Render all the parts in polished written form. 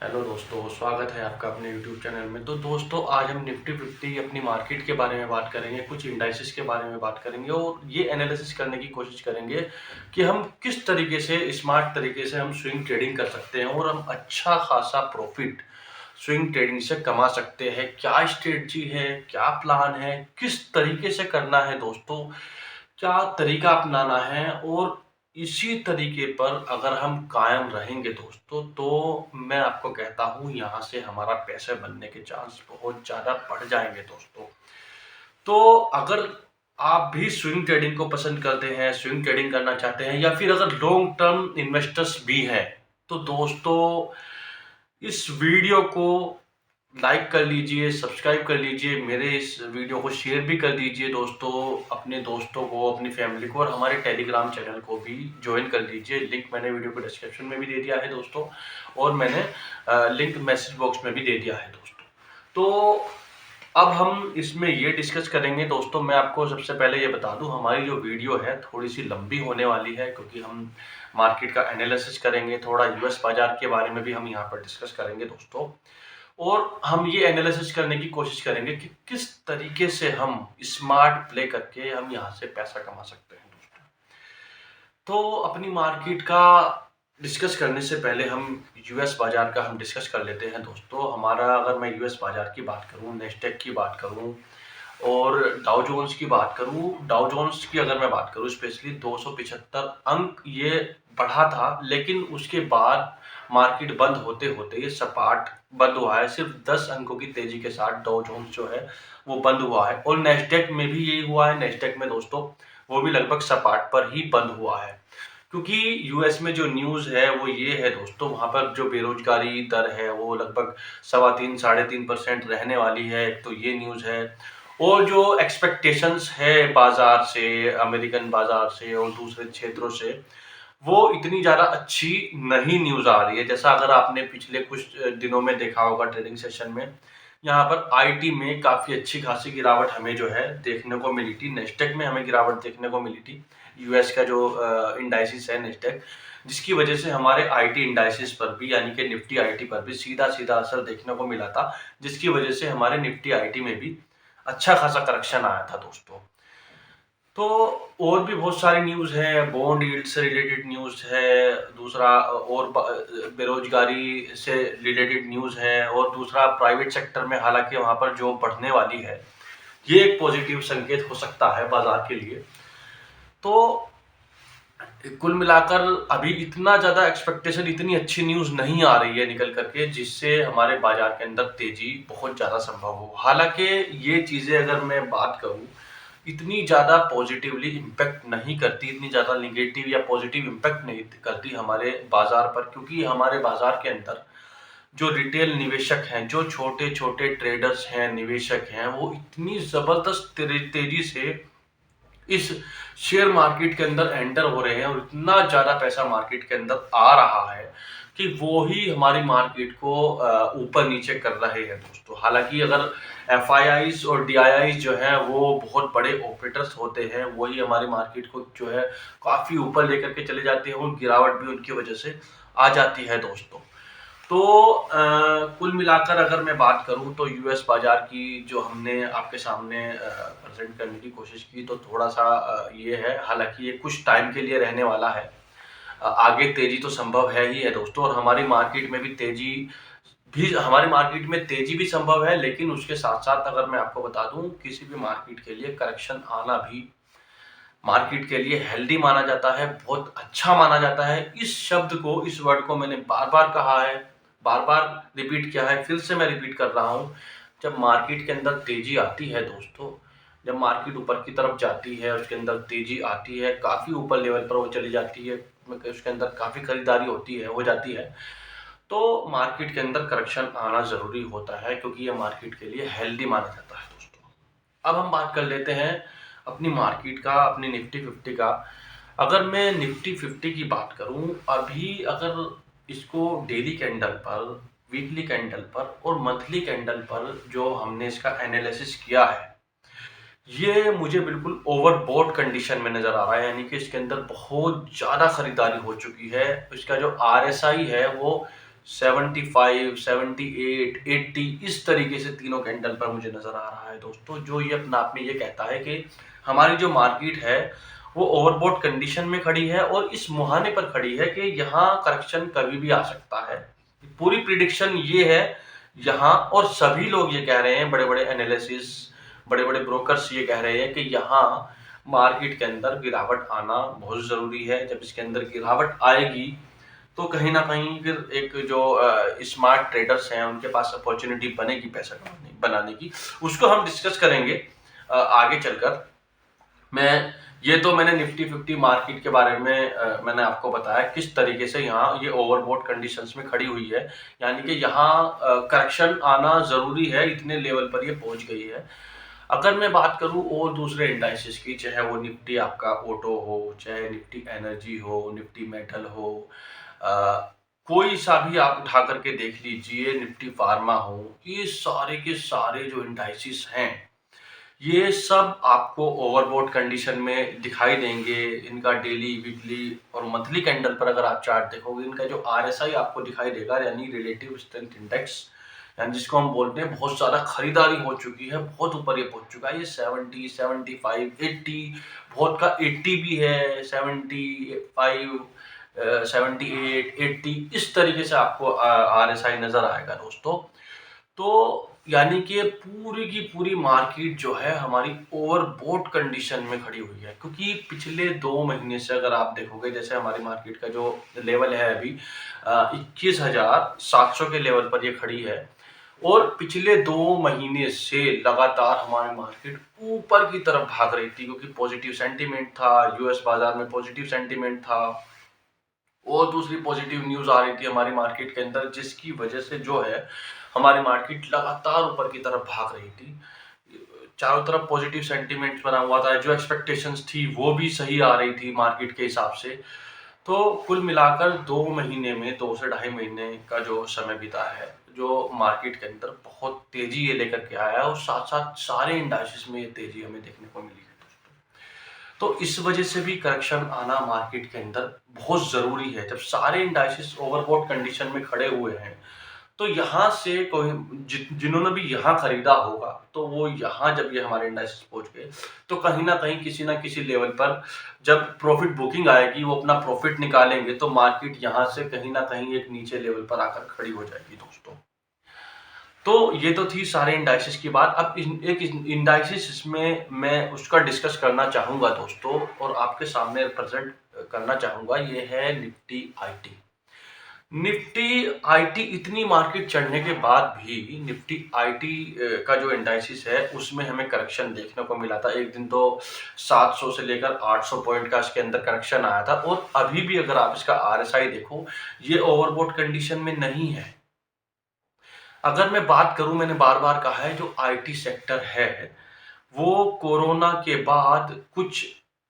Hello दोस्तों, स्वागत है आपका अपने यूट्यूब चैनल में। तो दोस्तों, आज हम निफ्टी 50 अपनी मार्केट के बारे में बात करेंगे, कुछ इंडाइसेस के बारे में बात करेंगे और ये एनालिसिस करने की कोशिश करेंगे कि हम किस तरीके से स्मार्ट तरीके से हम स्विंग ट्रेडिंग कर सकते हैं और हम अच्छा खासा प्रॉफिट स्विंग ट्रेडिंग से कमा सकते हैं। क्या स्ट्रेटजी है, क्या प्लान है, किस तरीके से करना है दोस्तों, क्या तरीका अपनाना है और इसी तरीके पर अगर हम कायम रहेंगे दोस्तों, तो मैं आपको कहता हूँ यहाँ से हमारा पैसे बनने के चांस बहुत ज़्यादा बढ़ जाएंगे दोस्तों। तो अगर आप भी स्विंग ट्रेडिंग को पसंद करते हैं, स्विंग ट्रेडिंग करना चाहते हैं या फिर अगर लॉन्ग टर्म इन्वेस्टर्स भी हैं, तो दोस्तों इस वीडियो को लाइक कर लीजिए, सब्सक्राइब कर लीजिए, मेरे इस वीडियो को शेयर भी कर दीजिए दोस्तों, अपने दोस्तों को, अपनी फैमिली को, और हमारे टेलीग्राम चैनल को भी ज्वाइन कर लीजिए। लिंक मैंने वीडियो को डिस्क्रिप्शन में भी दे दिया है दोस्तों और मैंने लिंक मैसेज बॉक्स में भी दे दिया है दोस्तों। तो अब हम इसमें ये डिस्कस करेंगे दोस्तों। मैं आपको सबसे पहले ये बता दूं, हमारी जो वीडियो है थोड़ी सी लंबी होने वाली है क्योंकि हम मार्केट का एनालिसिस करेंगे, थोड़ा यूएस बाजार के बारे में भी हम यहाँ पर डिस्कस करेंगे दोस्तों, और हम ये एनालिसिस करने की कोशिश करेंगे कि किस तरीके से हम स्मार्ट प्ले करके हम यहाँ से पैसा कमा सकते हैं दोस्तों। तो अपनी मार्केट का डिस्कस करने से पहले हम यूएस बाजार का हम डिस्कस कर लेते हैं दोस्तों। हमारा, अगर मैं यूएस बाजार की बात करूं, नेस्डेक की बात करूं और डाउ जोन्स की बात करूं, डाउ जोन्स की अगर मैं बात करूं स्पेशली 275 अंक ये बढ़ा था, लेकिन उसके बाद मार्केट बंद होते होते ये सपाट बंद हुआ है। सिर्फ 10 अंकों की तेजी के साथ डाउ जोन्स जो है वो बंद हुआ है और नेस्डेक में भी यही हुआ है। नेस्डेक में दोस्तों वो भी लगभग सपाट पर ही बंद हुआ है, क्योंकि यूएस में जो न्यूज़ है वो ये है दोस्तों, वहाँ पर जो बेरोजगारी दर है वो लगभग 3.25-3.5% रहने वाली है। तो ये न्यूज़ है, और जो एक्सपेक्टेशंस है बाजार से, अमेरिकन बाजार से और दूसरे क्षेत्रों से, वो इतनी ज़्यादा अच्छी नहीं न्यूज़ आ रही है। जैसा अगर आपने पिछले कुछ दिनों में देखा होगा ट्रेडिंग सेशन में, यहाँ पर आईटी में काफ़ी अच्छी खासी गिरावट हमें जो है देखने को मिली थी। नेस्डेक में हमें गिरावट देखने को मिली थी, यूएस का जो इंडाइसिस है नेस्डेक, जिसकी वजह से हमारे आईटी इंडाइसिस पर भी, यानी कि निफ्टी आईटी पर भी सीधा सीधा असर देखने को मिला था, जिसकी वजह से हमारे निफ्टी आईटी में भी अच्छा खासा करेक्शन आया था दोस्तों। तो और भी बहुत सारी न्यूज़ है, बॉन्ड यील्ड से रिलेटेड न्यूज़ है, दूसरा और बेरोजगारी से रिलेटेड न्यूज़ है, और दूसरा प्राइवेट सेक्टर में हालांकि वहाँ पर जॉब बढ़ने वाली है। ये एक पॉजिटिव संकेत हो सकता है बाजार के लिए। तो कुल मिलाकर अभी इतना ज़्यादा एक्सपेक्टेशन, इतनी अच्छी न्यूज़ नहीं आ रही है निकल करके जिससे हमारे बाजार के अंदर तेज़ी बहुत ज़्यादा संभव हो। हालांकि ये चीज़ें अगर मैं बात करूँ, इतनी ज़्यादा पॉजिटिवली इम्पैक्ट नहीं करती, इतनी ज़्यादा नेगेटिव या पॉजिटिव इम्पैक्ट नहीं करती हमारे बाजार पर, क्योंकि हमारे बाजार के अंदर जो रिटेल निवेशक हैं, जो छोटे छोटे ट्रेडर्स हैं, निवेशक हैं, वो इतनी ज़बरदस्त तेज़ी से इस शेयर मार्केट के अंदर एंटर हो रहे हैं और इतना ज़्यादा पैसा मार्केट के अंदर आ रहा है कि वो ही हमारी मार्केट को ऊपर नीचे कर रहे हैं दोस्तों। हालांकि अगर एफआईआईज और डीआईआईज जो हैं वो बहुत बड़े ऑपरेटर्स होते हैं, वही हमारी मार्केट को जो है काफ़ी ऊपर लेकर के चले जाते हैं और गिरावट भी उनकी वजह से आ जाती है दोस्तों। तो कुल मिलाकर अगर मैं बात करूं तो यूएस बाजार की जो हमने आपके सामने प्रेजेंट करने की कोशिश की, तो थोड़ा सा ये है, हालांकि ये कुछ टाइम के लिए रहने वाला है। आगे तेजी तो संभव है ही है दोस्तों, और हमारी मार्केट में भी तेजी संभव है, लेकिन उसके साथ साथ अगर मैं आपको बता दूं, किसी भी मार्केट के लिए करेक्शन आना भी मार्केट के लिए हेल्दी माना जाता है, बहुत अच्छा माना जाता है। इस शब्द को, इस वर्ड को मैंने बार बार कहा है, बार बार रिपीट किया है, फिर से मैं रिपीट कर रहा हूँ। जब मार्केट के अंदर तेजी आती है दोस्तों, जब मार्केट ऊपर की तरफ जाती है, उसके अंदर तेजी आती है, काफ़ी ऊपर लेवल पर वो चली जाती है, उसके अंदर काफ़ी खरीदारी होती है, हो जाती है, तो मार्केट के अंदर करेक्शन आना ज़रूरी होता है, क्योंकि ये मार्केट के लिए हेल्दी माना जाता है दोस्तों। अब हम बात कर लेते हैं अपनी मार्केट का, अपनी निफ्टी 50 का। अगर मैं निफ्टी 50 की बात करूं, अभी अगर इसको डेली कैंडल पर, वीकली कैंडल पर और मंथली कैंडल पर जो हमने इसका एनालिसिस किया है, ये मुझे बिल्कुल ओवरबॉट कंडीशन में नज़र आ रहा है, यानी कि इसके अंदर बहुत ज़्यादा खरीदारी हो चुकी है। इसका जो आरएसआई है वो 75, 78, 80 इस तरीके से तीनों कैंडल पर मुझे नजर आ रहा है दोस्तों, जो ये अपने आप में ये कहता है कि हमारी जो मार्केट है वो ओवरबॉट कंडीशन में खड़ी है और इस मुहाने पर खड़ी है कि यहाँ करेक्शन कभी भी आ सकता है। पूरी प्रिडिक्शन ये है यहाँ, और सभी लोग ये कह रहे हैं, बड़े बड़े एनालिसिस, बड़े बड़े ब्रोकर्स ये कह रहे हैं कि यहाँ मार्केट के अंदर गिरावट आना बहुत ज़रूरी है। जब इसके अंदर गिरावट आएगी तो कहीं ना कहीं फिर एक जो स्मार्ट ट्रेडर्स हैं उनके पास अपॉर्चुनिटी बनेगी पैसा बनाने की। उसको हम डिस्कस करेंगे आगे चलकर। ये तो मैंने निफ्टी 50 मार्केट के बारे में मैंने आपको बताया किस तरीके से यहाँ ये ओवरबॉट कंडीशंस में खड़ी हुई है, यानी कि यहाँ करेक्शन आना ज़रूरी है, इतने लेवल पर ये पहुंच गई है। अगर मैं बात करूं और दूसरे इंडाइसेस की, चाहे वो निफ्टी आपका ऑटो हो, चाहे निफ्टी एनर्जी हो, निफ्टी मेटल हो, कोई सा भी आप उठा करके देख लीजिए, निफ्टी फार्मा हो, ये सारे के सारे जो इंडाइसेस हैं ये सब आपको ओवरबॉट कंडीशन में दिखाई देंगे। इनका डेली, वीकली और मंथली कैंडल पर अगर आप चार्ट देखोगे, इनका जो RSI आपको दिखाई देगा, यानी रिलेटिव स्ट्रेंथ इंडेक्स, यानी जिसको हम बोलते हैं बहुत ज़्यादा खरीदारी हो चुकी है, बहुत ऊपर ये पहुंच चुका है। ये 70, 75, 80, बहुत का 80 भी है, 75, 78, 80 इस तरीके से आपको RSI नज़र आएगा दोस्तों। तो यानी कि पूरी की पूरी मार्केट जो है हमारी ओवरबॉट कंडीशन में खड़ी हुई है, क्योंकि पिछले 2 महीने से अगर आप देखोगे, जैसे हमारी मार्केट का जो लेवल है अभी 21,700 के लेवल पर ये खड़ी है, और पिछले 2 महीने से लगातार हमारी मार्केट ऊपर की तरफ भाग रही थी, क्योंकि पॉजिटिव सेंटीमेंट था, यूएस बाजार में पॉजिटिव सेंटीमेंट था और दूसरी पॉजिटिव न्यूज आ रही थी हमारी मार्केट के अंदर, जिसकी वजह से जो है हमारी मार्केट लगातार ऊपर की तरफ भाग रही थी। चारों तरफ पॉजिटिव सेंटीमेंट बना हुआ था, जो एक्सपेक्टेशंस थी वो भी सही आ रही थी मार्केट के हिसाब से। तो कुल मिलाकर 2 महीने में, 2 से ढाई महीने का जो समय बीता है, जो मार्केट के अंदर बहुत तेजी ये लेकर के आया है, और साथ साथ सारे इंडाइसेस में ये तेजी हमें देखने को मिली है। तो इस वजह से भी करेक्शन आना मार्केट के अंदर बहुत ज़रूरी है। जब सारे इंडाइसेस ओवरबॉट कंडीशन में खड़े हुए हैं, तो यहाँ से कोई जिन्होंने भी यहाँ खरीदा होगा, तो वो यहाँ जब ये हमारे इंडाइसेस पहुंच गए, तो कहीं ना कहीं किसी ना किसी लेवल पर जब प्रॉफिट बुकिंग आएगी, वो अपना प्रॉफिट निकालेंगे, तो मार्केट यहाँ से कहीं ना कहीं एक नीचे लेवल पर आकर खड़ी हो जाएगी दोस्तों। तो ये तो थी सारे इंडाइसेस की बात। अब एक इंडाइसेस इसमें मैं उसका डिस्कस करना चाहूँगा दोस्तों, और आपके सामने प्रेजेंट करना चाहूँगा। ये है निफ्टी आईटी। निफ्टी आईटी इतनी मार्केट चढ़ने के बाद भी निफ्टी आईटी का जो इंडाइसिस है उसमें हमें करेक्शन देखने को मिला था। एक दिन तो 700 से लेकर 800 पॉइंट का इसके अंदर करेक्शन आया था, और अभी भी अगर आप इसका RSI देखो, ये ओवरबॉट कंडीशन में नहीं है। अगर मैं बात करूं, मैंने बार बार कहा है, जो आईटी सेक्टर है वो कोरोना के बाद कुछ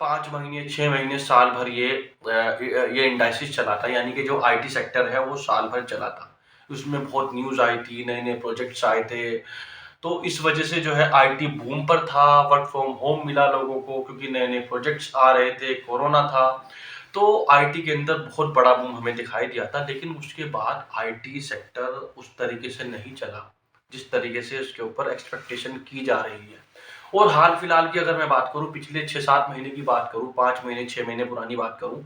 5 महीने, 6 महीने, साल भर ये इंडाइसिस चला था, यानी कि जो आईटी सेक्टर है वो साल भर चला था। उसमें बहुत न्यूज़ आई थी, नए नए प्रोजेक्ट्स आए थे, तो इस वजह से जो है आईटी बूम पर था। वर्क फ्रॉम होम मिला लोगों को, क्योंकि नए नए प्रोजेक्ट्स आ रहे थे, कोरोना था, तो आईटी के अंदर बहुत बड़ा बूम हमें दिखाई दिया था। लेकिन उसके बाद आईटी सेक्टर उस तरीके से नहीं चला जिस तरीके से उसके ऊपर एक्सपेक्टेशन की जा रही है। और हाल फिलहाल की अगर मैं बात करूं, पिछले 6-7 महीने की बात करूं, 5 महीने 6 महीने पुरानी बात करूं,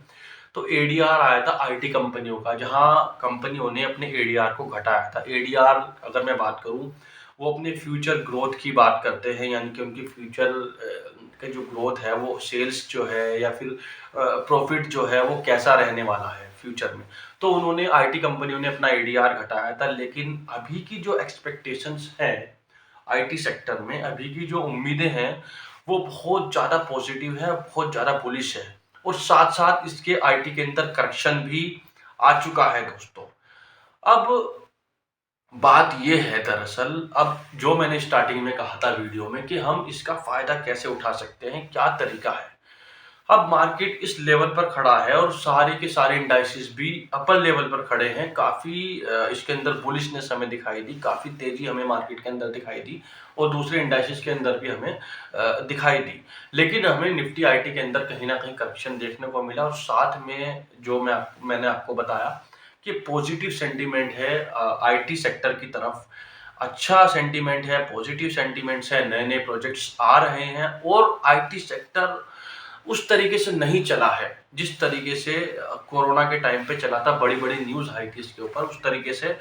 तो एडीआर आया था आईटी कंपनियों का, जहां कंपनियों ने अपने एडीआर को घटाया था। एडीआर अगर मैं बात करूं, वो अपने फ्यूचर ग्रोथ की बात करते हैं, यानी कि उनकी फ्यूचर का जो ग्रोथ है, वो सेल्स जो है या फिर प्रॉफिट जो है वो कैसा रहने वाला है फ्यूचर में। तो उन्होंने, आईटी कंपनियों ने अपना एडीआर घटाया था। लेकिन अभी की जो एक्सपेक्टेशंस हैं आईटी सेक्टर में, अभी की जो उम्मीदें हैं, वो बहुत ज़्यादा पॉजिटिव है, बहुत ज़्यादा बुलिश है, और साथ साथ इसके आईटी के अंदर करेक्शन भी आ चुका है दोस्तों। अब बात ये है दरअसल, अब जो मैंने स्टार्टिंग में कहा था वीडियो में कि हम इसका फायदा कैसे उठा सकते हैं, क्या तरीका है। अब मार्केट इस लेवल पर खड़ा है और सारे के सारे इंडाइसेस भी अपर लेवल पर खड़े हैं। काफ़ी इसके अंदर बुलिशनेस हमें दिखाई दी, काफ़ी तेजी हमें मार्केट के अंदर दिखाई दी, और दूसरे इंडाइसेस के अंदर भी हमें दिखाई दी। लेकिन हमें निफ्टी आईटी के अंदर कहीं ना कहीं करेक्शन देखने को मिला, और साथ में जो मैंने आपको बताया कि पॉजिटिव सेंटीमेंट है आईटी सेक्टर की तरफ। अच्छा सेंटीमेंट है, पॉजिटिव सेंटीमेंट्स है, नए-नए प्रोजेक्ट्स आ रहे हैं और आईटी सेक्टर उस तरीके से नहीं चला है जिस तरीके से कोरोना के टाइम पे चला था। बड़ी-बड़ी न्यूज़ आई थी इसके ऊपर, उस तरीके से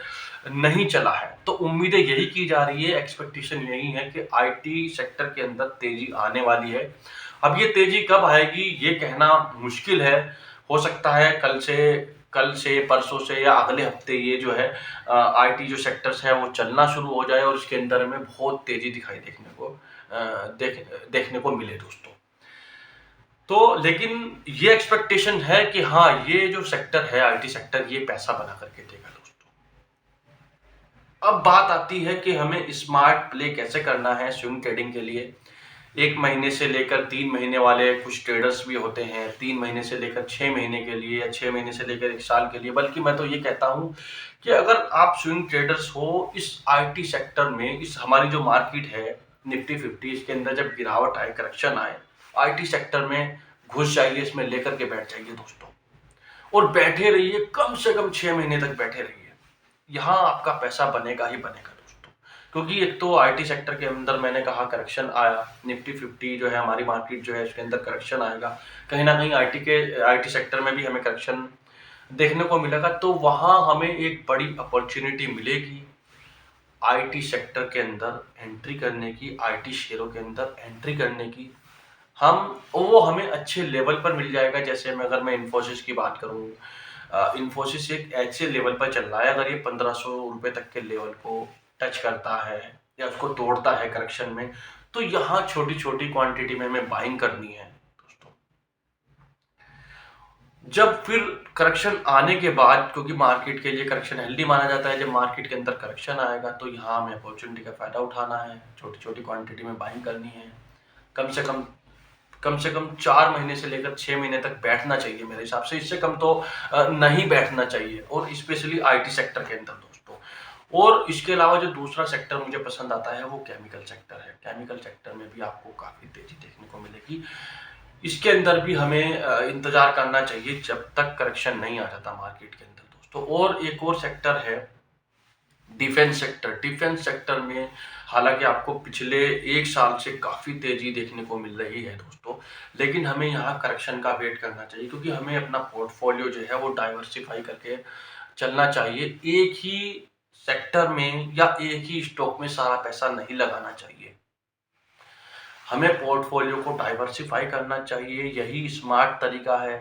नहीं चला है। तो उम्मीदें यही की जा रही है, एक्सपेक्टेशन यही है कि आईटी सेक्टर के अंदर तेज़ी आने वाली है। अब ये तेज़ी कब आएगी ये कहना मुश्किल है। हो सकता है कल से, परसों से या अगले हफ्ते ये जो है आईटी जो सेक्टर्स है वो चलना शुरू हो जाए और इसके अंदर हमें बहुत तेज़ी दिखाई देखने को मिले दोस्तों। तो लेकिन ये एक्सपेक्टेशन है कि हाँ, ये जो सेक्टर है आईटी सेक्टर ये पैसा बना करके देगा दोस्तों। अब बात आती है कि हमें स्मार्ट प्ले कैसे करना है स्विंग ट्रेडिंग के लिए। 1 महीने से लेकर 3 महीने वाले कुछ ट्रेडर्स भी होते हैं, 3 महीने से लेकर 6 महीने के लिए या 6 महीने से लेकर 1 साल के लिए। बल्कि मैं तो ये कहता हूँ कि अगर आप स्विंग ट्रेडर्स हो इस आईटी सेक्टर में, इस हमारी जो मार्केट है निफ्टी 50 इसके अंदर जब गिरावट आए, करेक्शन आए, आईटी सेक्टर में घुस जाइए, इसमें लेकर के बैठ जाइए दोस्तों और बैठे रहिए, कम से कम 6 महीने तक बैठे रहिए। यहाँ आपका पैसा बनेगा ही बनेगा दोस्तों। क्योंकि एक तो आईटी सेक्टर के अंदर मैंने कहा करेक्शन आया, निफ्टी 50 जो है हमारी मार्केट जो है इसके अंदर करेक्शन आएगा। कहीं ना कहीं आईटी सेक्टर में भी हमें करेक्शन देखने को मिलेगा। तो वहाँ हमें एक बड़ी अपॉर्चुनिटी मिलेगी आईटी सेक्टर के अंदर एंट्री करने की, आईटी शेयरों के अंदर एंट्री करने की। वो हमें अच्छे लेवल पर मिल जाएगा। जैसे अगर मैं इन्फोसिस की बात करूँ, इन्फोसिस एक ऐसे लेवल पर चल रहा है, अगर ये 1500 रुपये तक के लेवल को टच करता है या उसको तोड़ता है करेक्शन में, तो यहाँ छोटी-छोटी क्वांटिटी में हमें बाइंग करनी है दोस्तों। जब फिर करेक्शन आने के बाद, क्योंकि मार्केट के लिए करेक्शन हेल्दी माना जाता है, जब मार्केट के अंदर करेक्शन आएगा तो यहाँ हमें अपॉर्चुनिटी का फ़ायदा उठाना है, छोटी-छोटी क्वांटिटी में बाइंग करनी है। कम से कम 4 महीने से लेकर 6 महीने तक बैठना चाहिए मेरे हिसाब से। इससे कम तो नहीं बैठना चाहिए, और स्पेशली आईटी सेक्टर के अंदर दोस्तों। और इसके अलावा जो दूसरा सेक्टर मुझे पसंद आता है वो केमिकल सेक्टर है। केमिकल सेक्टर में भी आपको काफ़ी तेज़ी देखने को मिलेगी। इसके अंदर भी हमें इंतज़ार करना चाहिए जब तक करेक्शन नहीं आ जाता मार्केट के अंदर दोस्तों। और एक और सेक्टर है डिफेंस सेक्टर। डिफेंस सेक्टर में हालांकि आपको पिछले 1 साल से काफ़ी तेज़ी देखने को मिल रही है दोस्तों, लेकिन हमें यहाँ करेक्शन का वेट करना चाहिए, क्योंकि हमें अपना पोर्टफोलियो जो है वो डाइवर्सिफाई करके चलना चाहिए। एक ही सेक्टर में या एक ही स्टॉक में सारा पैसा नहीं लगाना चाहिए। हमें पोर्टफोलियो को डाइवर्सिफाई करना चाहिए, यही स्मार्ट तरीका है।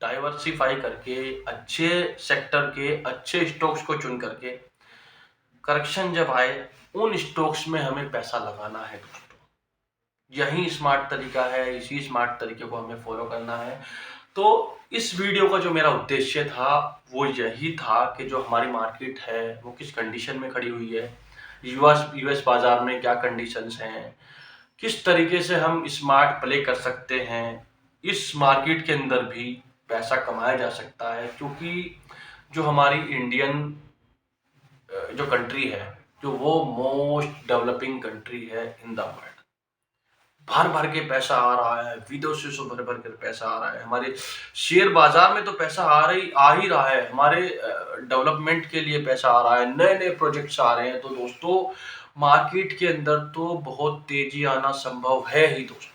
डाइवर्सिफाई करके अच्छे सेक्टर के अच्छे स्टॉक्स को चुन करके करेक्शन जब आए उन स्टॉक्स में हमें पैसा लगाना है दोस्तों। यही स्मार्ट तरीका है, इसी स्मार्ट तरीके को हमें फॉलो करना है। तो इस वीडियो का जो मेरा उद्देश्य था वो यही था कि जो हमारी मार्केट है वो किस कंडीशन में खड़ी हुई है, यूएस बाजार में क्या कंडीशंस हैं, किस तरीके से हम स्मार्ट प्ले कर सकते हैं, इस मार्केट के अंदर भी पैसा कमाया जा सकता है। क्योंकि जो हमारी इंडियन जो कंट्री है, जो वो मोस्ट डेवलपिंग कंट्री है इन द वर्ल्ड। भर भर के पैसा आ रहा है, विदेशों से भर भर के पैसा आ रहा है। हमारे शेयर बाजार में तो पैसा आ ही रहा है। हमारे डेवलपमेंट के लिए पैसा आ रहा है, नए नए प्रोजेक्ट्स आ रहे हैं। तो दोस्तों मार्केट के अंदर तो बहुत तेजी आना संभव है ही दोस्तों।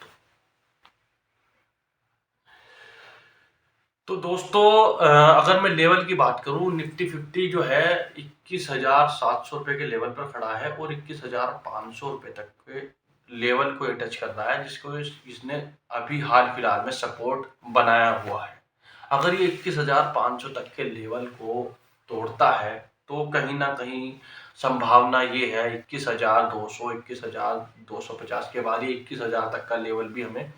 तो दोस्तों अगर मैं लेवल की बात करूं, निफ्टी 50 जो है 21,700 रुपये के लेवल पर खड़ा है और 21,500 रुपये तक के लेवल को टच कर रहा है, जिसको इसने अभी हाल फिलहाल में सपोर्ट बनाया हुआ है। अगर ये 21,500 तक के लेवल को तोड़ता है तो कहीं ना कहीं संभावना ये है 21,200, 21,250 के बाद ये 21,000 तक का लेवल भी हमें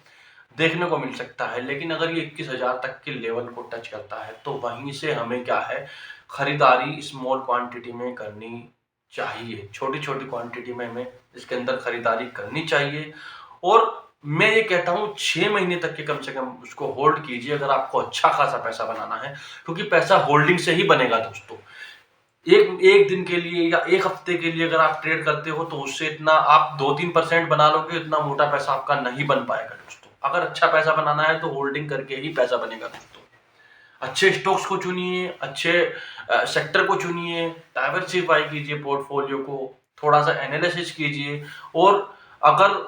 देखने को मिल सकता है। लेकिन अगर ये 21,000 तक के लेवल को टच करता है तो वहीं से हमें क्या है, खरीदारी स्मॉल क्वांटिटी में करनी चाहिए। छोटी छोटी क्वांटिटी में हमें इसके अंदर खरीदारी करनी चाहिए। और मैं ये कहता हूँ 6 महीने तक के कम से कम उसको होल्ड कीजिए, अगर आपको अच्छा खासा पैसा बनाना है। क्योंकि पैसा होल्डिंग से ही बनेगा दोस्तों। एक दिन के लिए या एक हफ्ते के लिए अगर आप ट्रेड करते हो तो उससे इतना आप 2-3% बना लोगे, इतना मोटा पैसा आपका नहीं बन पाएगा दोस्तों। अगर अच्छा पैसा बनाना है तो होल्डिंग करके ही पैसा बनेगा दोस्तों। अच्छे स्टॉक्स को चुनिए, अच्छे सेक्टर को चुनिए, डाइवर्सिफाई कीजिए पोर्टफोलियो को, थोड़ा सा एनालिसिस कीजिए। और अगर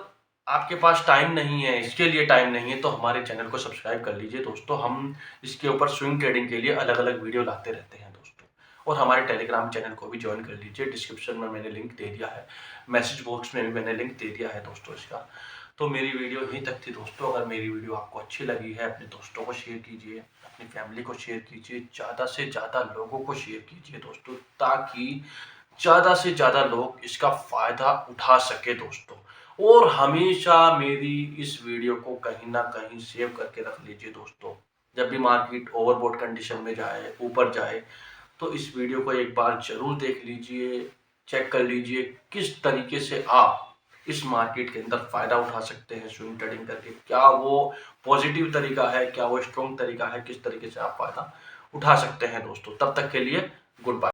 आपके पास टाइम नहीं है, इसके लिए टाइम नहीं है, तो हमारे चैनल को सब्सक्राइब कर लीजिए दोस्तों। हम इसके ऊपर स्विंग ट्रेडिंग के लिए अलग अलग वीडियो लाते रहते हैं दोस्तों। और हमारे टेलीग्राम चैनल को भी ज्वाइन कर लीजिए, डिस्क्रिप्शन में मैंने लिंक दे दिया है, मैसेज बॉक्स में भी मैंने लिंक दे दिया है दोस्तों इसका। तो मेरी वीडियो यहीं तक थी दोस्तों। अगर मेरी वीडियो आपको अच्छी लगी है, अपने दोस्तों को शेयर कीजिए, अपनी फैमिली को शेयर कीजिए, ज़्यादा से ज़्यादा लोगों को शेयर कीजिए दोस्तों, ताकि ज़्यादा से ज़्यादा लोग इसका फ़ायदा उठा सके दोस्तों। और हमेशा मेरी इस वीडियो को कहीं ना कहीं सेव करके रख लीजिए दोस्तों। जब भी मार्केट ओवरबॉट कंडीशन में जाए, ऊपर जाए, तो इस वीडियो को एक बार जरूर देख लीजिए, चेक कर लीजिए किस तरीके से आप इस मार्केट के अंदर फायदा उठा सकते हैं स्विंग ट्रेडिंग करके। क्या वो पॉजिटिव तरीका है, क्या वो स्ट्रॉन्ग तरीका है, किस तरीके से आप फायदा उठा सकते हैं दोस्तों। तब तक के लिए गुड बाय।